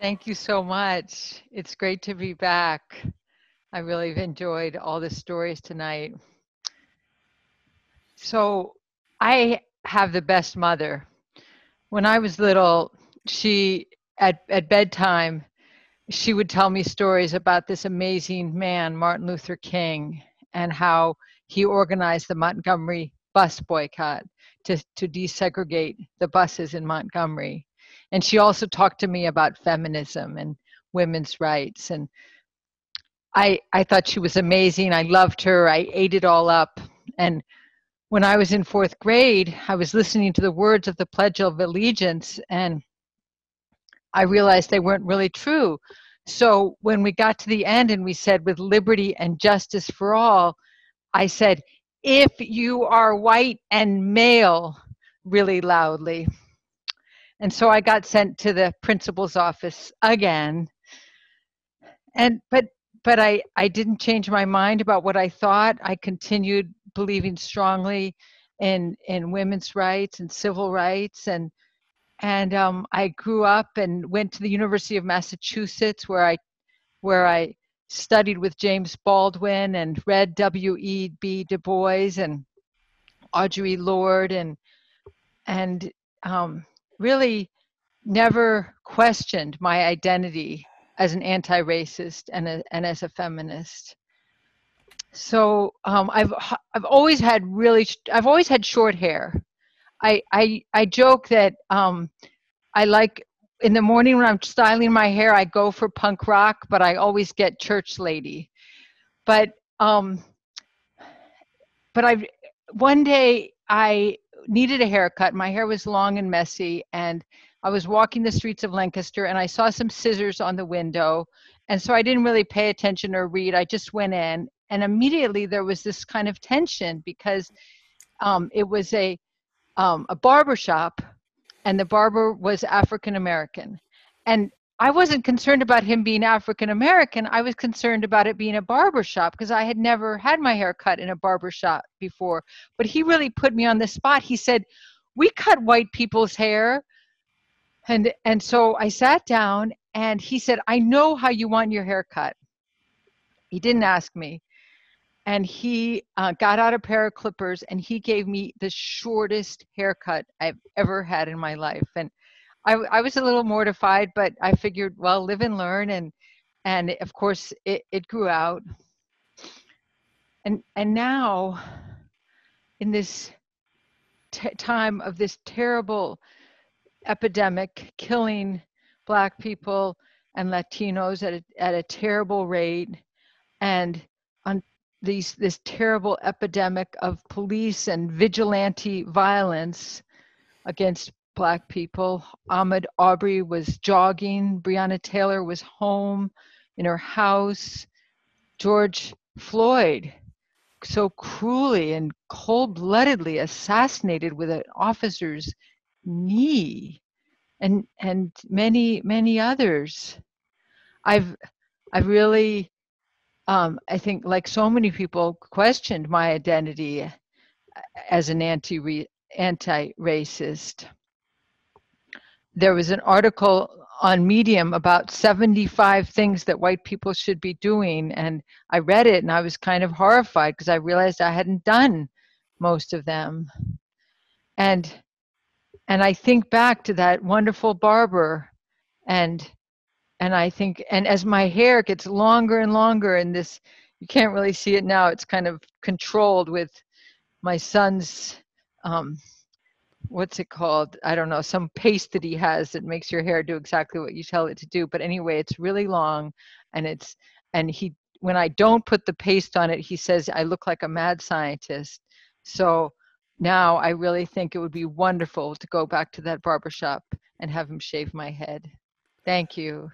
Thank you so much. It's great to be back. I really have enjoyed all the stories tonight. So, I have the best mother. When I was little, she, at bedtime, she would tell me stories about this amazing man, Martin Luther King, and how he organized the Montgomery bus boycott to desegregate the buses in Montgomery. And she also talked to me about feminism and women's rights. And I thought she was amazing. I loved her. I ate it all up. And when I was in fourth grade, I was listening to the words of the Pledge of Allegiance, and I realized they weren't really true. So when we got to the end and we said, with liberty and justice for all, I said, if you are white and male, really loudly. And so I got sent to the principal's office again. But I didn't change my mind about what I thought. I continued believing strongly in women's rights and civil rights, and I grew up and went to the University of Massachusetts, where I studied with James Baldwin and read W.E.B. Du Bois and Audre Lorde, and really never questioned my identity as an anti-racist and as a feminist. So I've always had short hair. I joke that I like, in the morning when I'm styling my hair, I go for punk rock, but I always get church lady. But one day I needed a haircut. My hair was long and messy, and I was walking the streets of Lancaster, and I saw some scissors on the window. And so I didn't really pay attention or read. I just went in, and immediately there was this kind of tension, because it was a barber shop, and the barber was African American. And I wasn't concerned about him being African American. I was concerned about it being a barber shop, because I had never had my hair cut in a barber shop before. But he really put me on the spot. He said, "We cut white people's hair." And so I sat down, and he said, "I know how you want your hair cut." He didn't ask me. And he got out a pair of clippers, and he gave me the shortest haircut I've ever had in my life. And I was a little mortified, but I figured, well, live and learn. And of course, it grew out. And now, in this time of this terrible epidemic killing Black people and Latinos at a terrible rate, and on this terrible epidemic of police and vigilante violence against Black people. Ahmaud Arbery was jogging. Breonna Taylor was home in her house. George Floyd, so cruelly and cold-bloodedly assassinated with an officer's knee, and many others. I've really, I think, like so many people, questioned my identity as an anti-racist. There was an article on Medium about 75 things that white people should be doing, and I read it and I was kind of horrified, because I realized I hadn't done most of them. And I think back to that wonderful barber, and I think, and as my hair gets longer and longer, and this, you can't really see it now, it's kind of controlled with my son's, what's it called? I don't know, some paste that he has that makes your hair do exactly what you tell it to do. But anyway, it's really long, and when I don't put the paste on it, he says I look like a mad scientist. So now I really think it would be wonderful to go back to that barbershop and have him shave my head. Thank you.